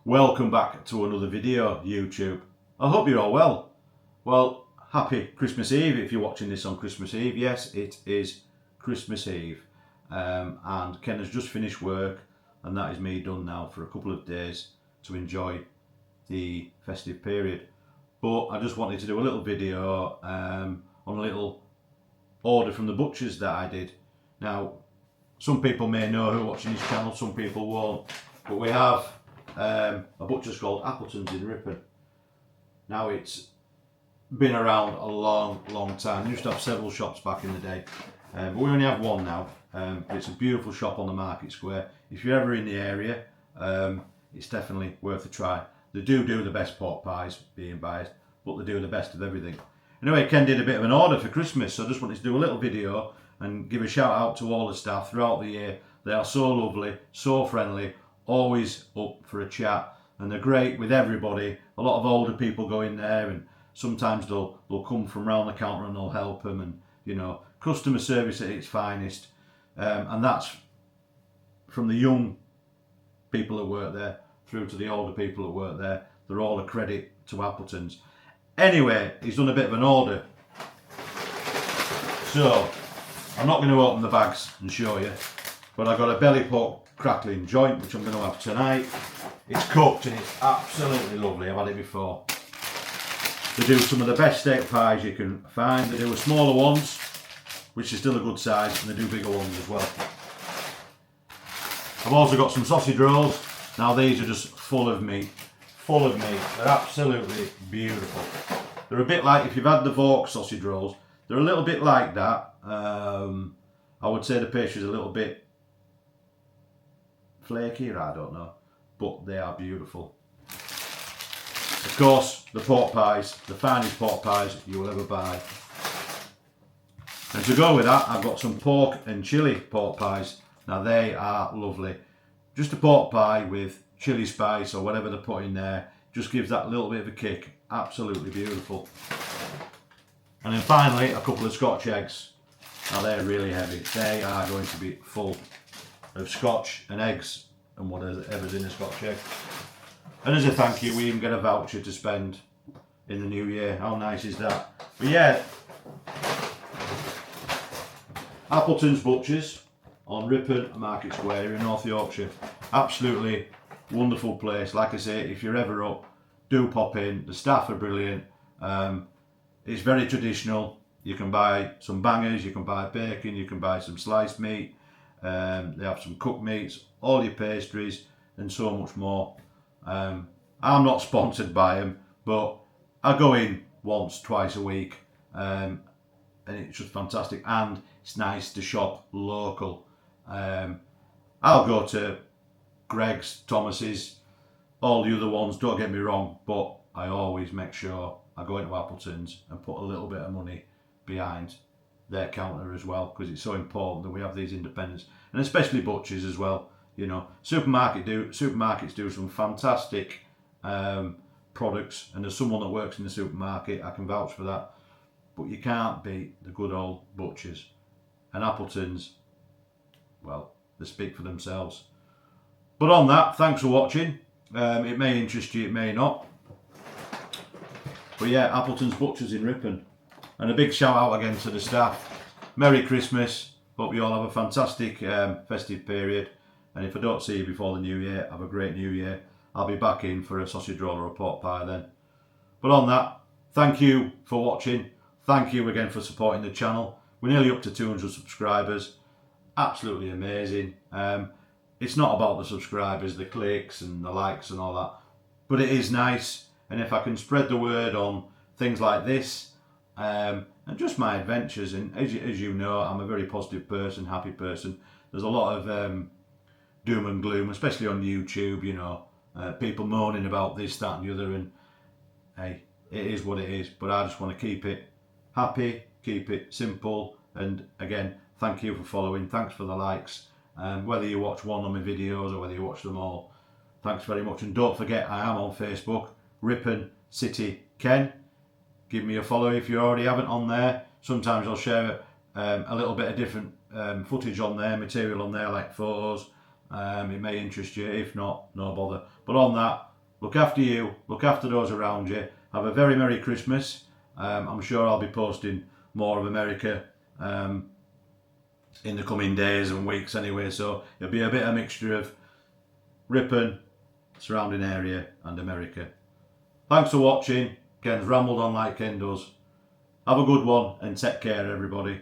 Welcome back to another video, YouTube. I hope you're all well. Well, happy Christmas Eve if you're watching this on Christmas Eve. Yes, it is Christmas Eve. And Ken has just finished work, and that is me done now for a couple of days to enjoy the festive period. But I just wanted to do a little video on a little order from the butchers that I did. Now, some people may know who are watching this channel, some people won't, but we have a butcher's called Appleton's in Ripon. Now, it's been around a long time. We used to have several shops back in the day, but we only have one now. It's a beautiful shop on the Market Square. If you're ever in the area, it's definitely worth a try. They do the best pork pies, being biased, but they do the best of everything. Anyway, Ken did a bit of an order for Christmas, so I just wanted to do a little video and give a shout out to all the staff throughout the year. They are so lovely, so friendly, always up for a chat, and they're great with everybody. A lot of older people go in there, and sometimes they'll come from round the counter and they'll help them, and you know, customer service at its finest. And that's from the young people that work there through to the older people that work there. They're all a credit to Appleton's. Anyway, he's done a bit of an order, so I'm not going to open the bags and show you, but I've got a belly pork crackling joint which I'm going to have tonight. It's cooked and it's absolutely lovely. I've had it before. They do some of the best steak pies you can find. They do smaller ones, which is still a good size, and they do bigger ones as well. I've also got some sausage rolls. Now these are just full of meat. Full of meat. They're absolutely beautiful. They're a bit like, if you've had the Vork sausage rolls, they're a little bit like that. I would say the pastry's a little bit flaky, I don't know, but they are beautiful. Of course, the pork pies, the finest pork pies you will ever buy. And to go with that, I've got some pork and chilli pork pies. Now they are lovely. Just a pork pie with chilli spice or whatever they put in there, just gives that little bit of a kick. Absolutely beautiful. And then finally, a couple of Scotch eggs. Now they're really heavy. They are going to be full of Scotch and eggs and whatever's in a Scotch egg. And as a thank you, we even get a voucher to spend in the new year. How nice is that? But yeah, Appleton's Butchers on Ripon Market Square in North Yorkshire. Absolutely wonderful place. Like I say, if you're ever up, do pop in. The staff are brilliant. It's very traditional. You can buy some bangers, you can buy bacon, you can buy some sliced meat. They have some cooked meats, all your pastries, and so much more. I'm not sponsored by them, but I go in once, twice a week, and it's just fantastic. And it's nice to shop local. I'll go to Greg's, Thomas's, all the other ones, don't get me wrong, but I always make sure I go into Appleton's and put a little bit of money behind their counter as well, because it's so important that we have these independents, and especially butchers as well. You know, supermarkets do some fantastic products, and as someone that works in the supermarket, I can vouch for that. But you can't beat the good old butchers, and Appleton's, well, they speak for themselves. But on that, thanks for watching. It may interest you, it may not. But yeah, Appleton's Butchers in Ripon. And a big shout out again to the staff. Merry Christmas. Hope you all have a fantastic festive period. And if I don't see you before the new year, have a great new year. I'll be back in for a sausage roll or a pork pie then. But on that, thank you for watching. Thank you again for supporting the channel. We're nearly up to 200 subscribers. Absolutely amazing. It's not about the subscribers, the clicks and the likes and all that, but it is nice. And if I can spread the word on things like this, and just my adventures, and as you know, I'm a very positive person, happy person. There's a lot of doom and gloom, especially on YouTube, you know, people moaning about this, that and the other, and hey, it is what it is. But I just want to keep it happy, keep it simple, and again, thank you for following, thanks for the likes. Whether you watch one of my videos or whether you watch them all, thanks very much. And don't forget, I am on Facebook, Ripon City Ken. Give me a follow if you already haven't on there. Sometimes I'll share a little bit of different footage on there, material on there, like photos. It may interest you. If not, no bother. But on that, look after you, look after those around you. Have a very Merry Christmas. I'm sure I'll be posting more of America in the coming days and weeks anyway, so it'll be a bit of a mixture of Ripon, surrounding area and America. Thanks for watching. Ken's rambled on like Ken does. Have a good one and take care everybody.